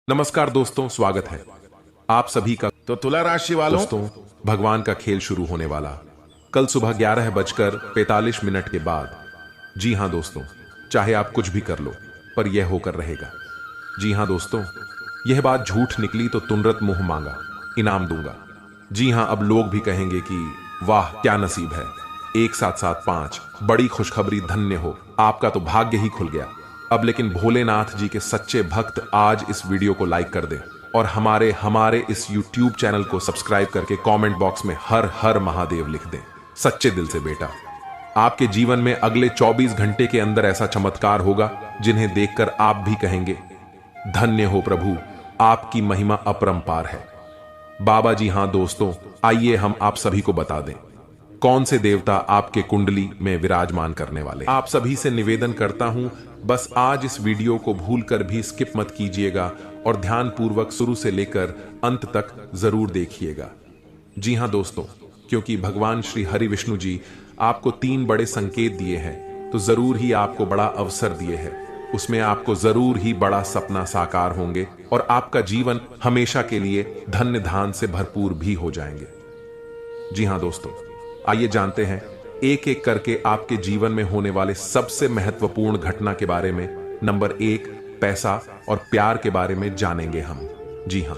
नमस्कार दोस्तों, स्वागत है आप सभी का। तो तुला राशि वालों, दोस्तों, भगवान का खेल शुरू होने वाला कल सुबह 11:45 के बाद। जी हां दोस्तों, चाहे आप कुछ भी कर लो पर यह होकर रहेगा। जी हां दोस्तों, यह बात झूठ निकली तो तुरंत मुंह मांगा, इनाम दूंगा। जी हां, अब लोग भी कहेंगे कि वाह क्या नसीब है, एक साथ साथ 5 बड़ी खुशखबरी, धन्य हो, आपका तो भाग्य ही खुल गया। अब लेकिन भोलेनाथ जी के सच्चे भक्त आज इस वीडियो को लाइक कर दें और हमारे इस YouTube चैनल को सब्सक्राइब करके कमेंट बॉक्स में हर हर महादेव लिख दें सच्चे दिल से। बेटा, आपके जीवन में अगले 24 घंटे के अंदर ऐसा चमत्कार होगा जिन्हें देखकर आप भी कहेंगे धन्य हो प्रभु, आपकी महिमा अपरंपार है। बाबा जी हां दोस्तों, आइए हम आप सभी को बता दें कौन से देवता आपके कुंडली में विराजमान करने वाले। आप सभी से निवेदन करता हूं, बस आज इस वीडियो को भूलकर भी स्किप मत कीजिएगा और ध्यान पूर्वक शुरू से लेकर अंत तक जरूर देखिएगा। जी हां दोस्तों, क्योंकि भगवान श्री हरि विष्णु जी आपको 3 बड़े संकेत दिए हैं, तो जरूर ही आपको बड़ा अवसर दिए हैं। उसमें आपको जरूर ही बड़ा सपना साकार होंगे और आपका जीवन हमेशा के लिए धन्य धान से भरपूर भी हो जाएंगे। जी हां दोस्तों, आइए जानते हैं एक एक करके आपके जीवन में होने वाले सबसे महत्वपूर्ण घटना के बारे में। नंबर 1, पैसा और प्यार के बारे में जानेंगे हम। जी हां,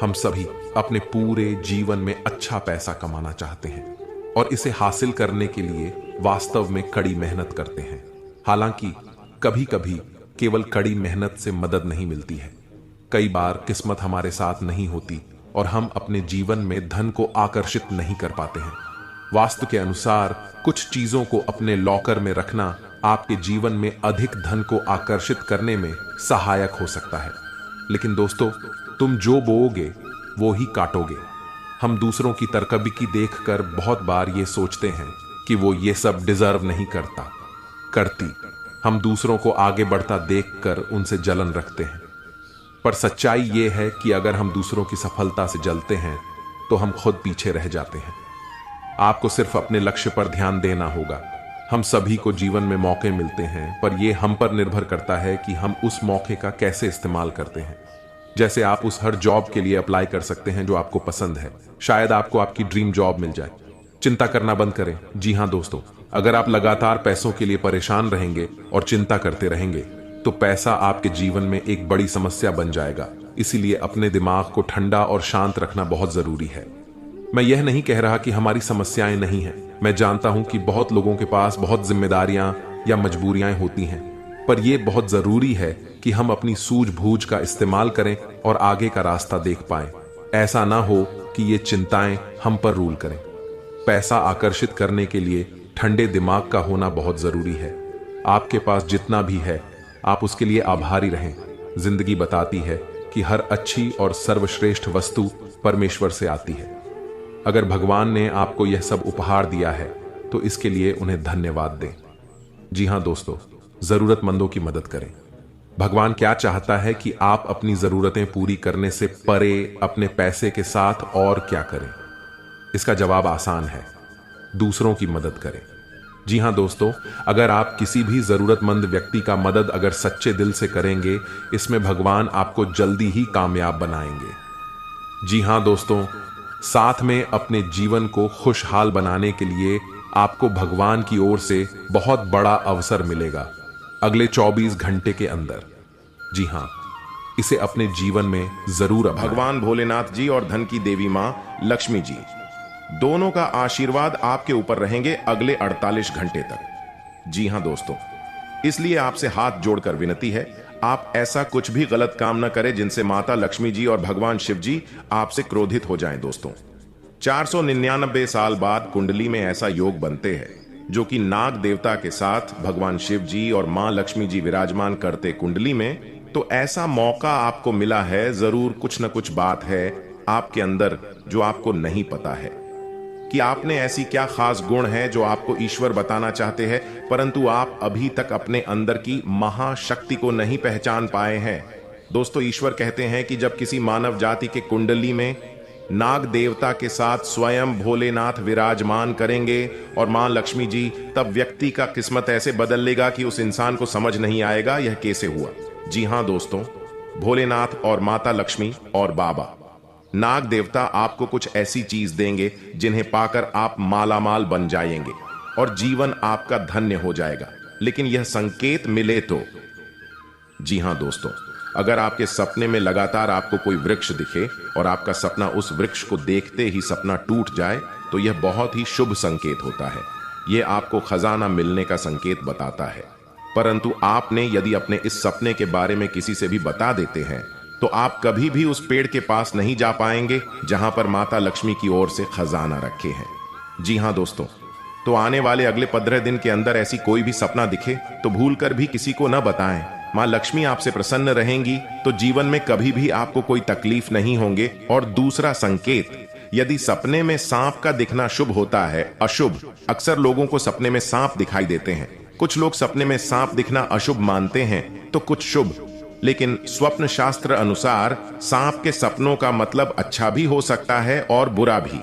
हम सभी अपने पूरे जीवन में अच्छा पैसा कमाना चाहते हैं और इसे हासिल करने के लिए वास्तव में कड़ी मेहनत करते हैं। हालांकि कभी कभी केवल कड़ी मेहनत से मदद नहीं मिलती है, कई बार किस्मत हमारे साथ नहीं होती और हम अपने जीवन में धन को आकर्षित नहीं कर पाते हैं। वास्तु के अनुसार कुछ चीजों को अपने लॉकर में रखना आपके जीवन में अधिक धन को आकर्षित करने में सहायक हो सकता है। लेकिन दोस्तों, तुम जो बोओगे वो ही काटोगे। हम दूसरों की तरक्की देखकर बहुत बार ये सोचते हैं कि वो ये सब डिजर्व नहीं करती। हम दूसरों को आगे बढ़ता देखकर उनसे जलन रखते हैं, पर सच्चाई ये है कि अगर हम दूसरों की सफलता से जलते हैं तो हम खुद पीछे रह जाते हैं। आपको सिर्फ अपने लक्ष्य पर ध्यान देना होगा। हम सभी को जीवन में मौके मिलते हैं, पर यह हम पर निर्भर करता है कि हम उस मौके का कैसे इस्तेमाल करते हैं। जैसे आप उस हर जॉब के लिए अप्लाई कर सकते हैं जो आपको पसंद है। शायद आपको आपकी ड्रीम जॉब मिल जाए। चिंता करना बंद करें। जी हां दोस्तों, अगर आप लगातार पैसों के लिए परेशान रहेंगे और चिंता करते रहेंगे तो पैसा आपके जीवन में एक बड़ी समस्या बन जाएगा। इसीलिए अपने दिमाग को ठंडा और शांत रखना बहुत जरूरी है। मैं यह नहीं कह रहा कि हमारी समस्याएं नहीं हैं। मैं जानता हूं कि बहुत लोगों के पास बहुत जिम्मेदारियां या मजबूरियां होती हैं, पर यह बहुत जरूरी है कि हम अपनी सूझबूझ का इस्तेमाल करें और आगे का रास्ता देख पाएं। ऐसा ना हो कि ये चिंताएं हम पर रूल करें। पैसा आकर्षित करने के लिए ठंडे दिमाग का होना बहुत जरूरी है। आपके पास जितना भी है, आप उसके लिए आभारी रहें। जिंदगी बताती है कि हर अच्छी और सर्वश्रेष्ठ वस्तु परमेश्वर से आती है। अगर भगवान ने आपको यह सब उपहार दिया है तो इसके लिए उन्हें धन्यवाद दें। जी हां दोस्तों, जरूरतमंदों की मदद करें। भगवान क्या चाहता है कि आप अपनी जरूरतें पूरी करने से परे अपने पैसे के साथ और क्या करें? इसका जवाब आसान है, दूसरों की मदद करें। जी हां दोस्तों, अगर आप किसी भी जरूरतमंद व्यक्ति का मदद अगर सच्चे दिल से करेंगे, इसमें भगवान आपको जल्दी ही कामयाब बनाएंगे। जी हां दोस्तों, साथ में अपने जीवन को खुशहाल बनाने के लिए आपको भगवान की ओर से बहुत बड़ा अवसर मिलेगा अगले 24 घंटे के अंदर। जी हां, इसे अपने जीवन में जरूर अपनाएं। भगवान भोलेनाथ जी और धन की देवी मां लक्ष्मी जी दोनों का आशीर्वाद आपके ऊपर रहेंगे अगले 48 घंटे तक। जी हां दोस्तों, इसलिए आपसे हाथ जोड़कर विनती है, आप ऐसा कुछ भी गलत काम न करें जिनसे माता लक्ष्मी जी और भगवान शिव जी आपसे क्रोधित हो जाएं। दोस्तों, 499 साल बाद कुंडली में ऐसा योग बनते हैं जो कि नाग देवता के साथ भगवान शिव जी और मां लक्ष्मी जी विराजमान करते कुंडली में, तो ऐसा मौका आपको मिला है। जरूर कुछ न कुछ बात है आपके अंदर जो आपको नहीं पता है कि आपने ऐसी क्या खास गुण है जो आपको ईश्वर बताना चाहते हैं, परंतु आप अभी तक अपने अंदर की महाशक्ति को नहीं पहचान पाए हैं। दोस्तों, ईश्वर कहते हैं कि जब किसी मानव जाति के कुंडली में नाग देवता के साथ स्वयं भोलेनाथ विराजमान करेंगे और मां लक्ष्मी जी, तब व्यक्ति का किस्मत ऐसे बदल लेगा कि उस इंसान को समझ नहीं आएगा यह कैसे हुआ। जी हां दोस्तों, भोलेनाथ और माता लक्ष्मी और बाबा नाग देवता आपको कुछ ऐसी चीज देंगे जिन्हें पाकर आप मालामाल बन जाएंगे और जीवन आपका धन्य हो जाएगा। लेकिन यह संकेत मिले तो। जी हां दोस्तों, अगर आपके सपने में लगातार आपको कोई वृक्ष दिखे और आपका सपना उस वृक्ष को देखते ही सपना टूट जाए तो यह बहुत ही शुभ संकेत होता है। यह आपको खजाना मिलने का संकेत बताता है। परंतु आपने यदि अपने इस सपने के बारे में किसी से भी बता देते हैं तो आप कभी भी उस पेड़ के पास नहीं जा पाएंगे जहां पर माता लक्ष्मी की ओर से खजाना रखे हैं। जी हां दोस्तों, तो आने वाले अगले 15 दिन के अंदर ऐसी कोई भी सपना दिखे तो भूलकर भी किसी को न बताएं। मां लक्ष्मी आपसे प्रसन्न रहेंगी तो जीवन में कभी भी आपको कोई तकलीफ नहीं होंगे। और दूसरा संकेत, यदि सपने में सांप का दिखना शुभ होता है अशुभ, अक्सर लोगों को सपने में सांप दिखाई देते हैं। कुछ लोग सपने में सांप दिखना अशुभ मानते हैं तो कुछ शुभ, लेकिन स्वप्न शास्त्र अनुसार सांप के सपनों का मतलब अच्छा भी हो सकता है और बुरा भी।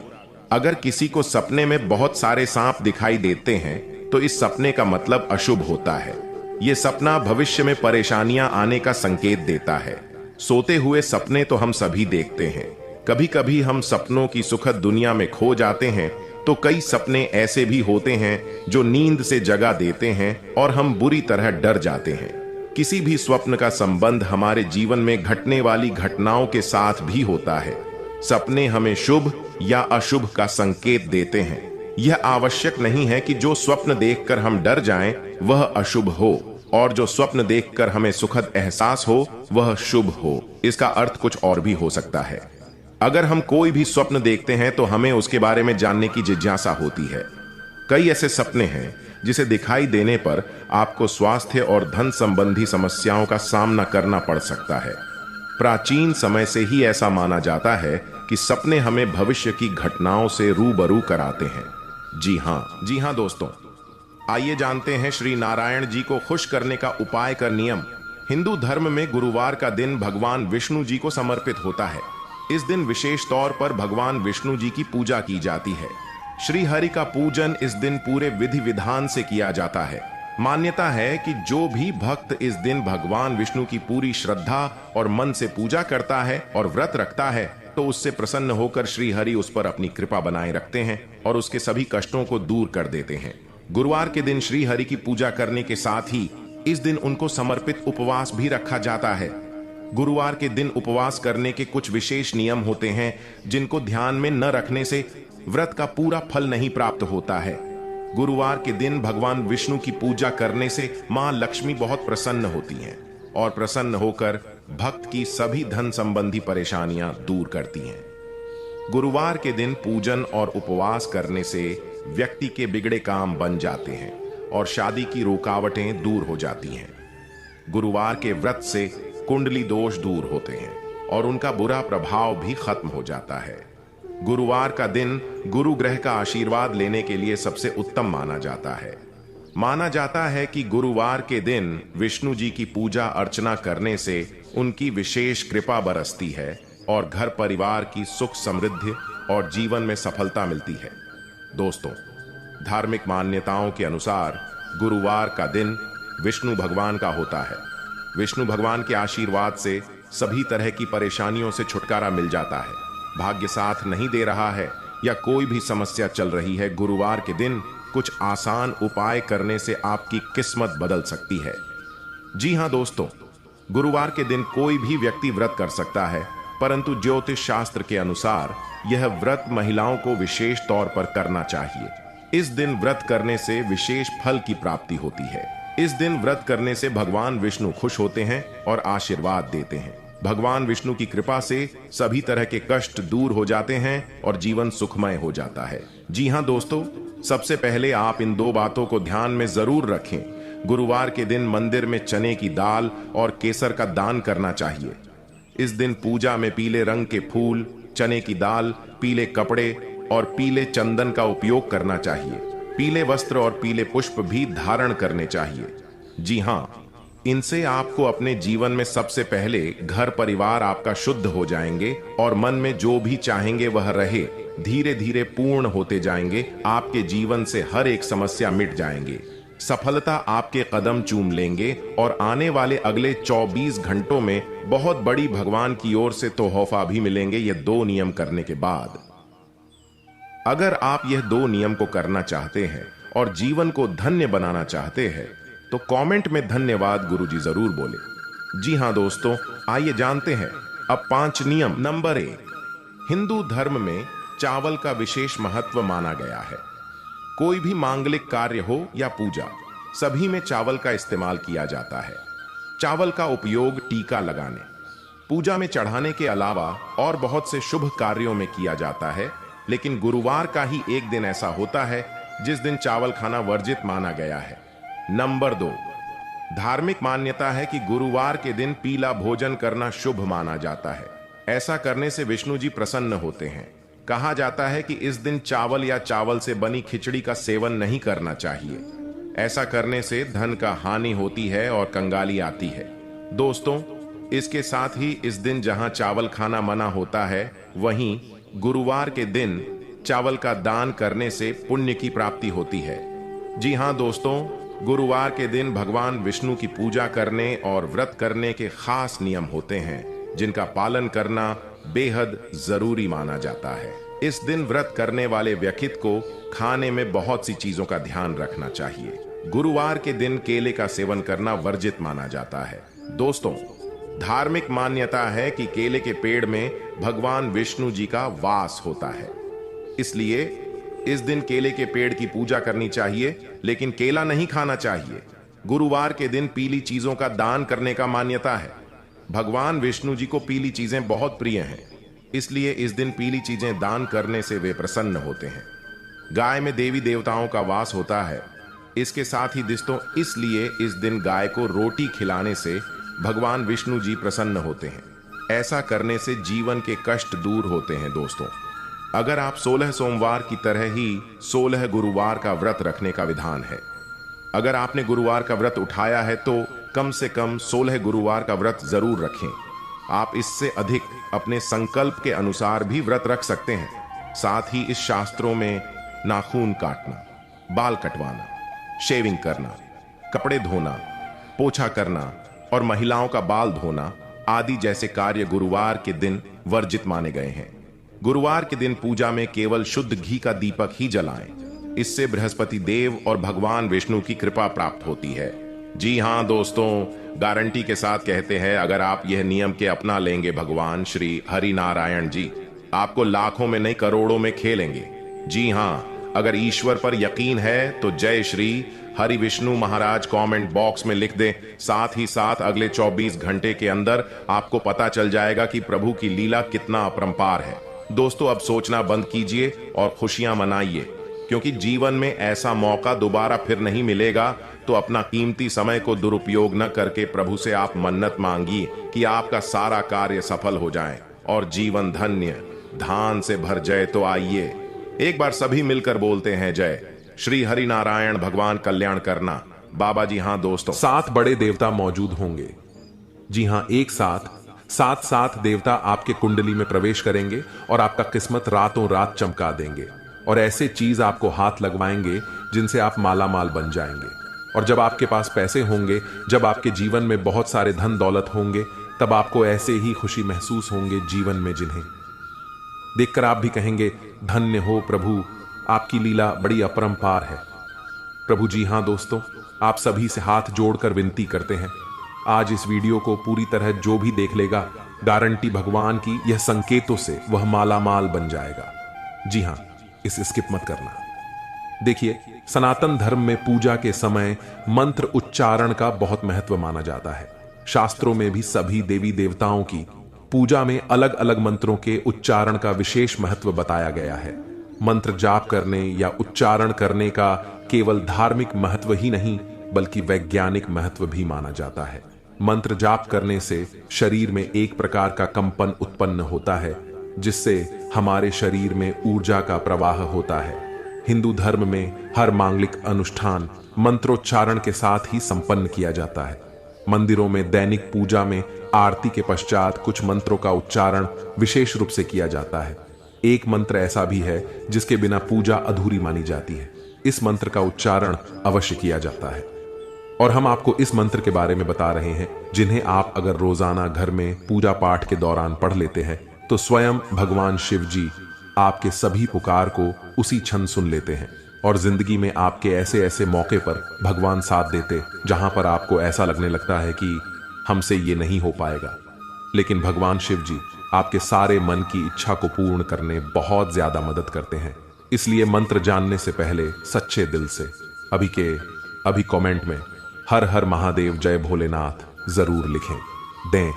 अगर किसी को सपने में बहुत सारे सांप दिखाई देते हैं तो इस सपने का मतलब अशुभ होता है। यह सपना भविष्य में परेशानियां आने का संकेत देता है। सोते हुए सपने तो हम सभी देखते हैं। कभी कभी हम सपनों की सुखद दुनिया में खो जाते हैं तो कई सपने ऐसे भी होते हैं जो नींद से जगा देते हैं और हम बुरी तरह डर जाते हैं। किसी भी स्वप्न का संबंध हमारे जीवन में घटने वाली घटनाओं के साथ भी होता है। सपने हमें शुभ या अशुभ का संकेत देते हैं। यह आवश्यक नहीं है कि जो स्वप्न देखकर हम डर जाएं वह अशुभ हो और जो स्वप्न देखकर हमें सुखद एहसास हो वह शुभ हो। इसका अर्थ कुछ और भी हो सकता है। अगर हम कोई भी स्वप्न देखते हैं तो हमें उसके बारे में जानने की जिज्ञासा होती है। कई ऐसे सपने हैं जिसे दिखाई देने पर आपको स्वास्थ्य और धन संबंधी समस्याओं का सामना करना पड़ सकता है। प्राचीन समय से ही ऐसा माना जाता है कि सपने हमें भविष्य की घटनाओं से रूबरू कराते हैं। जी हां दोस्तों, आइए जानते हैं श्री नारायण जी को खुश करने का उपाय का नियम। हिंदू धर्म में गुरुवार का दिन भगवान विष्णु जी को समर्पित होता है। इस दिन विशेष तौर पर भगवान विष्णु जी की पूजा की जाती है। श्री हरि का पूजन इस दिन पूरे विधि विधान से किया जाता है। मान्यता है कि जो भी भक्त इस दिन भगवान विष्णु की पूरी श्रद्धा और मन से पूजा करता है और व्रत रखता है तो उससे प्रसन्न होकर श्री हरि उस पर अपनी कृपा बनाए रखते हैं और उसके सभी कष्टों को दूर कर देते हैं। गुरुवार के दिन श्री हरि की पूजा करने के साथ ही इस दिन उनको समर्पित उपवास भी रखा जाता है। गुरुवार के दिन उपवास करने के कुछ विशेष नियम होते हैं जिनको ध्यान में न रखने से व्रत का पूरा फल नहीं प्राप्त होता है। गुरुवार के दिन भगवान विष्णु की पूजा करने से मां लक्ष्मी बहुत प्रसन्न होती हैं और प्रसन्न होकर भक्त की सभी धन संबंधी परेशानियां दूर करती हैं। गुरुवार के दिन पूजन और उपवास करने से व्यक्ति के बिगड़े काम बन जाते हैं और शादी की रुकावटें दूर हो जाती हैं। गुरुवार के व्रत से कुंडली दोष दूर होते हैं और उनका बुरा प्रभाव भी खत्म हो जाता है। गुरुवार का दिन गुरु ग्रह का आशीर्वाद लेने के लिए सबसे उत्तम माना जाता है। माना जाता है कि गुरुवार के दिन विष्णु जी की पूजा अर्चना करने से उनकी विशेष कृपा बरसती है और घर परिवार की सुख समृद्धि और जीवन में सफलता मिलती है। दोस्तों, धार्मिक मान्यताओं के अनुसार गुरुवार का दिन विष्णु भगवान का होता है। विष्णु भगवान के आशीर्वाद से सभी तरह की परेशानियों से छुटकारा मिल जाता है। भाग्य साथ नहीं दे रहा है या कोई भी समस्या चल रही है, गुरुवार के दिन कुछ आसान उपाय करने से आपकी किस्मत बदल सकती है। जी हां दोस्तों, गुरुवार के दिन कोई भी व्यक्ति व्रत कर सकता है, परंतु ज्योतिष शास्त्र के अनुसार यह व्रत महिलाओं को विशेष तौर पर करना चाहिए। इस दिन व्रत करने से विशेष फल की प्राप्ति होती है। इस दिन व्रत करने से भगवान विष्णु खुश होते हैं और आशीर्वाद देते हैं। भगवान विष्णु की कृपा से सभी तरह के कष्ट दूर हो जाते हैं और जीवन सुखमय हो जाता है। जी हां दोस्तों, सबसे पहले आप इन 2 बातों को ध्यान में जरूर रखें। गुरुवार के दिन मंदिर में चने की दाल और केसर का दान करना चाहिए। इस दिन पूजा में पीले रंग के फूल, चने की दाल, पीले कपड़े और पीले चंदन का उपयोग करना चाहिए। पीले वस्त्र और पीले पुष्प भी धारण करने चाहिए। जी हां, इनसे आपको अपने जीवन में सबसे पहले घर परिवार आपका शुद्ध हो जाएंगे और मन में जो भी चाहेंगे वह रहे। धीरे धीरे पूर्ण होते जाएंगे। आपके जीवन से हर एक समस्या मिट जाएंगे। सफलता आपके कदम चूम लेंगे और आने वाले अगले 24 घंटों में बहुत बड़ी भगवान की ओर से तोहफा भी मिलेंगे ये 2 नियम करने के बाद। अगर आप यह 2 नियम को करना चाहते हैं और जीवन को धन्य बनाना चाहते हैं तो कमेंट में धन्यवाद गुरुजी जरूर बोले। जी हां दोस्तों, आइए जानते हैं अब 5 नियम। नंबर 1, हिंदू धर्म में चावल का विशेष महत्व माना गया है। कोई भी मांगलिक कार्य हो या पूजा, सभी में चावल का इस्तेमाल किया जाता है। चावल का उपयोग टीका लगाने, पूजा में चढ़ाने के अलावा और बहुत से शुभ कार्यों में किया जाता है, लेकिन गुरुवार का ही एक दिन ऐसा होता है जिस दिन चावल खाना वर्जित माना गया है। नंबर 2, धार्मिक मान्यता है कि गुरुवार के दिन पीला भोजन करना शुभ माना जाता है। ऐसा करने से विष्णु जी प्रसन्न होते हैं। कहा जाता है कि इस दिन चावल या चावल से बनी खिचड़ी का सेवन नहीं करना चाहिए। ऐसा करने से धन का हानि होती है और कंगाली आती है। दोस्तों, इसके साथ ही इस दिन जहां चावल खाना मना होता है, वहीं गुरुवार के दिन चावल का दान करने से पुण्य की प्राप्ति होती है। जी हां दोस्तों, गुरुवार के दिन भगवान विष्णु की पूजा करने और व्रत करने के खास नियम होते हैं, जिनका पालन करना बेहद जरूरी माना जाता है। इस दिन व्रत करने वाले व्यक्ति को खाने में बहुत सी चीजों का ध्यान रखना चाहिए। गुरुवार के दिन केले का सेवन करना वर्जित माना जाता है। दोस्तों, धार्मिक मान्यता है कि केले के पेड़ में भगवान विष्णु जी का वास होता है, इसलिए इस दिन केले के पेड़ की पूजा करनी चाहिए, लेकिन केला नहीं खाना चाहिए। गुरुवार के दिन पीली चीजों का दान करने का मान्यता है। भगवान विष्णु जी को पीली चीजें बहुत प्रिय हैं, इसलिए इस दिन पीली चीजें दान करने से वे प्रसन्न होते हैं। गाय में देवी देवताओं का वास होता है। इसके साथ ही दोस्तों, इसलिए इस दिन गाय को रोटी खिलाने से भगवान विष्णु जी प्रसन्न होते हैं। ऐसा करने से जीवन के कष्ट दूर होते हैं। दोस्तों, अगर आप 16 सोमवार की तरह ही 16 गुरुवार का व्रत रखने का विधान है। अगर आपने गुरुवार का व्रत उठाया है तो कम से कम 16 गुरुवार का व्रत जरूर रखें। आप इससे अधिक अपने संकल्प के अनुसार भी व्रत रख सकते हैं। साथ ही इस शास्त्रों में नाखून काटना, बाल कटवाना, शेविंग करना, कपड़े धोना, पोछा करना और महिलाओं का बाल धोना आदि जैसे कार्य गुरुवार के दिन वर्जित माने गए हैं। गुरुवार के दिन पूजा में केवल शुद्ध घी का दीपक ही जलाएं। इससे बृहस्पति देव और भगवान विष्णु की कृपा प्राप्त होती है। जी हां दोस्तों, गारंटी के साथ कहते हैं, अगर आप यह नियम के अपना लेंगे, भगवान श्री हरि नारायण जी आपको लाखों में नहीं करोड़ों में खेलेंगे। जी हां, अगर ईश्वर पर यकीन है तो जय श्री हरि विष्णु महाराज कमेंट बॉक्स में लिख दें। साथ ही साथ अगले 24 घंटे के अंदर आपको पता चल जाएगा कि प्रभु की लीला कितना अपरंपार है। दोस्तों, अब सोचना बंद कीजिए और खुशियां मनाइए, क्योंकि जीवन में ऐसा मौका दोबारा फिर नहीं मिलेगा। तो अपना कीमती समय को दुरुपयोग न करके प्रभु से आप मन्नत मांगिए कि आपका सारा कार्य सफल हो जाए और जीवन धन्य धान से भर जाए। तो आइए एक बार सभी मिलकर बोलते हैं, जय श्री हरि नारायण, भगवान कल्याण करना। बाबा जी हां दोस्तों, 7 बड़े देवता मौजूद होंगे। जी हां, एक साथ 7 देवता आपके कुंडली में प्रवेश करेंगे और आपका किस्मत रातों रात चमका देंगे और ऐसे चीज आपको हाथ लगवाएंगे जिनसे आप माला माल बन जाएंगे। और जब आपके पास पैसे होंगे, जब आपके जीवन में बहुत सारे धन दौलत होंगे, तब आपको ऐसे ही खुशी महसूस होंगे जीवन में, जिन्हें देखकर आप भी कहेंगे, धन्य हो प्रभु, आपकी लीला बड़ी अपरंपार है। प्रभु जी हां दोस्तों, आप सभी से हाथ जोड़कर विनती करते हैं, आज इस वीडियो को पूरी तरह जो भी देख लेगा, गारंटी भगवान की यह संकेतों से वह माला माल बन जाएगा। जी हां, इसे स्किप मत करना। देखिए, सनातन धर्म में पूजा के समय मंत्र उच्चारण का बहुत महत्व माना जाता है। शास्त्रों में भी सभी देवी देवताओं की पूजा में अलग अलग मंत्रों के उच्चारण का विशेष महत्व बताया गया है। मंत्र जाप करने या उच्चारण करने का केवल धार्मिक महत्व ही नहीं, बल्कि वैज्ञानिक महत्व भी माना जाता है। मंत्र जाप करने से शरीर में एक प्रकार का कंपन उत्पन्न होता है, जिससे हमारे शरीर में ऊर्जा का प्रवाह होता है। हिंदू धर्म में हर मांगलिक अनुष्ठान मंत्रोच्चारण के साथ ही संपन्न किया जाता है। मंदिरों में दैनिक पूजा में आरती के पश्चात कुछ मंत्रों का उच्चारण विशेष रूप से किया जाता है। एक मंत्र ऐसा भी है जिसके बिना पूजा अधूरी मानी जाती है। इस मंत्र का उच्चारण अवश्य किया जाता है। और हम आपको इस मंत्र के बारे में बता रहे हैं जिन्हें आप अगर रोजाना घर में पूजा पाठ के दौरान पढ़ लेते हैं तो स्वयं भगवान शिव जी आपके सभी पुकार को उसी क्षण सुन लेते हैं और जिंदगी में आपके ऐसे ऐसे मौके पर भगवान साथ देते जहां पर आपको ऐसा लगने लगता है कि हमसे ये नहीं हो पाएगा, लेकिन भगवान शिव जी आपके सारे मन की इच्छा को पूर्ण करने बहुत ज्यादा मदद करते हैं। इसलिए मंत्र जानने से पहले सच्चे दिल से अभी कमेंट में हर हर महादेव जय भोलेनाथ जरूर लिखें दें।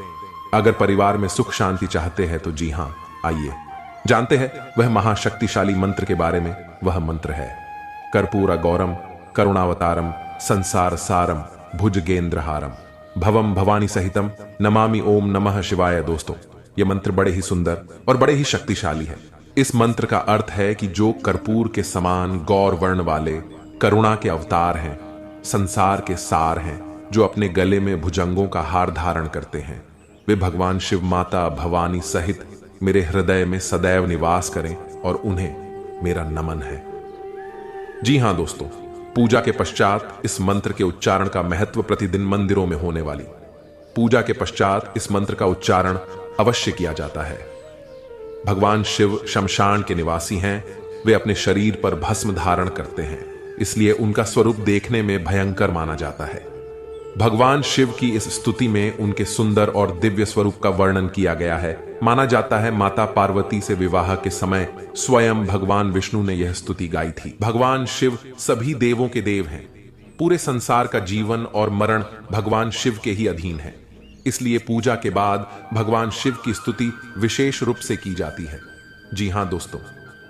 अगर परिवार में सुख शांति चाहते हैं तो जी हां, आइए जानते हैं वह महाशक्तिशाली मंत्र के बारे में। वह मंत्र है कर्पूर गौरम करुणावतारम संसार सारम भुजगेंद्रहारम भवम भवानी सहितम नमामि ओम नमः शिवाय। दोस्तों, यह मंत्र बड़े ही सुंदर और बड़े ही शक्तिशाली है। इस मंत्र का अर्थ है कि जो कर्पूर के समान गौर वर्ण वाले करुणा के अवतार हैं, संसार के सार हैं, जो अपने गले में भुजंगों का हार धारण करते हैं, वे भगवान शिव माता भवानी सहित मेरे हृदय में सदैव निवास करें और उन्हें मेरा नमन है। जी हां दोस्तों, पूजा के पश्चात इस मंत्र के उच्चारण का महत्व प्रतिदिन मंदिरों में होने वाली पूजा के पश्चात इस मंत्र का उच्चारण अवश्य किया जाता है। भगवान शिव शमशान के निवासी हैं, वे अपने शरीर पर भस्म धारण करते हैं, इसलिए उनका स्वरूप देखने में भयंकर माना जाता है। भगवान शिव की इस स्तुति में उनके सुंदर और दिव्य स्वरूप का वर्णन किया गया है। माना जाता है माता पार्वती से विवाह के समय स्वयं भगवान विष्णु ने यह स्तुति गाई थी। भगवान शिव सभी देवों के देव हैं। पूरे संसार का जीवन और मरण भगवान शिव के ही अधीन है, इसलिए पूजा के बाद भगवान शिव की स्तुति विशेष रूप से की जाती है। जी हां दोस्तों,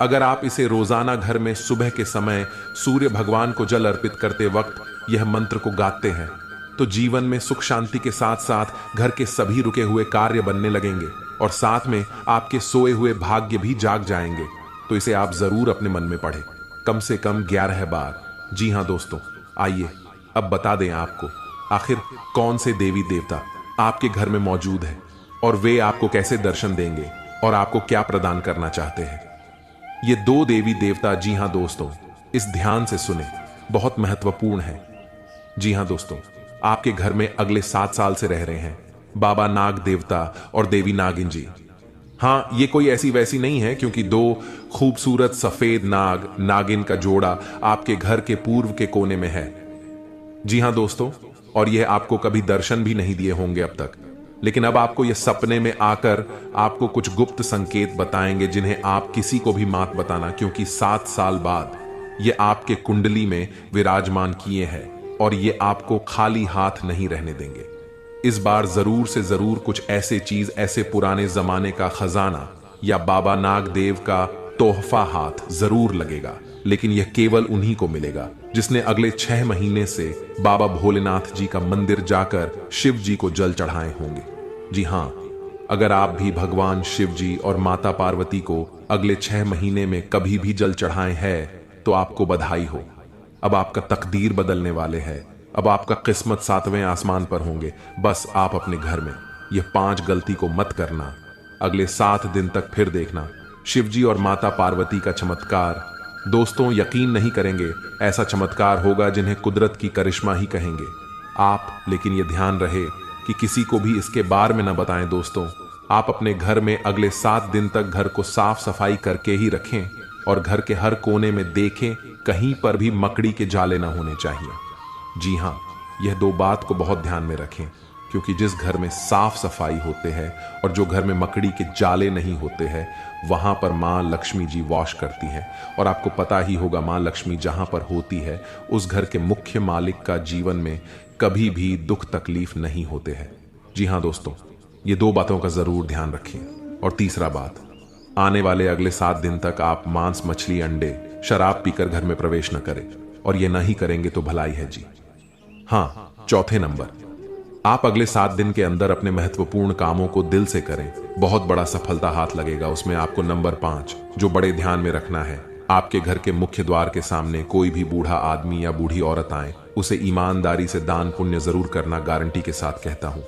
अगर आप इसे रोजाना घर में सुबह के समय सूर्य भगवान को जल अर्पित करते वक्त यह मंत्र को गाते हैं तो जीवन में सुख शांति के साथ साथ घर के सभी रुके हुए कार्य बनने लगेंगे और साथ में आपके सोए हुए भाग्य भी जाग जाएंगे। तो इसे आप जरूर अपने मन में पढ़ें, कम से कम 11 बार। जी हां दोस्तों, आइए अब बता दें आपको आखिर कौन से देवी देवता आपके घर में मौजूद है और वे आपको कैसे दर्शन देंगे और आपको क्या प्रदान करना चाहते हैं। ये 2 देवी देवता, जी हां दोस्तों, इस ध्यान से सुने, बहुत महत्वपूर्ण है। जी हां दोस्तों, आपके घर में अगले 7 साल से रह रहे हैं बाबा नाग देवता और देवी नागिन जी। हां, ये कोई ऐसी वैसी नहीं है, क्योंकि 2 खूबसूरत सफेद नाग नागिन का जोड़ा आपके घर के पूर्व के कोने में है। जी हां दोस्तों, और यह आपको कभी दर्शन भी नहीं दिए होंगे अब तक, लेकिन अब आपको यह सपने में आकर आपको कुछ गुप्त संकेत बताएंगे जिन्हें आप किसी को भी मत बताना, क्योंकि 7 साल बाद ये आपके कुंडली में विराजमान किए हैं और ये आपको खाली हाथ नहीं रहने देंगे। इस बार जरूर से जरूर कुछ ऐसे चीज, ऐसे पुराने जमाने का खजाना या बाबा नाग देव का तोहफा हाथ जरूर लगेगा, लेकिन यह केवल उन्हीं को मिलेगा जिसने अगले 6 महीने से बाबा भोलेनाथ जी का मंदिर जाकर शिव जी को जल चढ़ाए होंगे। जी हां, अगर आप भी भगवान शिव जी और माता पार्वती को अगले 6 महीने में कभी भी जल चढ़ाए हैं तो आपको बधाई हो। अब आपका तकदीर बदलने वाले है। अब आपका किस्मत 7वें आसमान पर होंगे। बस आप अपने घर में यह 5 गलती को मत करना। अगले 7 दिन तक फिर देखना शिवजी और माता पार्वती का चमत्कार। दोस्तों, यकीन नहीं करेंगे, ऐसा चमत्कार होगा जिन्हें कुदरत की करिश्मा ही कहेंगे आप। लेकिन यह ध्यान रहे कि किसी को भी इसके बारे में न बताएं। दोस्तों, आप अपने घर में अगले 7 दिन तक घर को साफ सफाई करके ही रखें और घर के हर कोने में देखें, कहीं पर भी मकड़ी के जाले ना होने चाहिए। जी हां, यह 2 बात को बहुत ध्यान में रखें, क्योंकि जिस घर में साफ सफाई होते हैं और जो घर में मकड़ी के जाले नहीं होते हैं, वहां पर मां लक्ष्मी जी वास करती हैं। और आपको पता ही होगा, मां लक्ष्मी जहां पर होती है उस घर के मुख्य मालिक का जीवन में कभी भी दुख तकलीफ नहीं होते हैं। जी हां दोस्तों, ये 2 बातों का जरूर ध्यान रखें। और तीसरा बात, आने वाले अगले 7 दिन तक आप मांस, मछली, अंडे, शराब पीकर घर में प्रवेश न करें, और ये नहीं करेंगे तो भलाई है जी। हां, चौथे नंबर, आप अगले 7 दिन के अंदर अपने महत्वपूर्ण कामों को दिल से करें, बहुत बड़ा सफलता हाथ लगेगा। उसमें आपको नंबर 5 जो बड़े ध्यान में रखना है, आपके घर के मुख्य द्वार के सामने कोई भी बूढ़ा आदमी या बूढ़ी औरत आए, उसे ईमानदारी से दान पुण्य जरूर करना, गारंटी के साथ कहता हूं।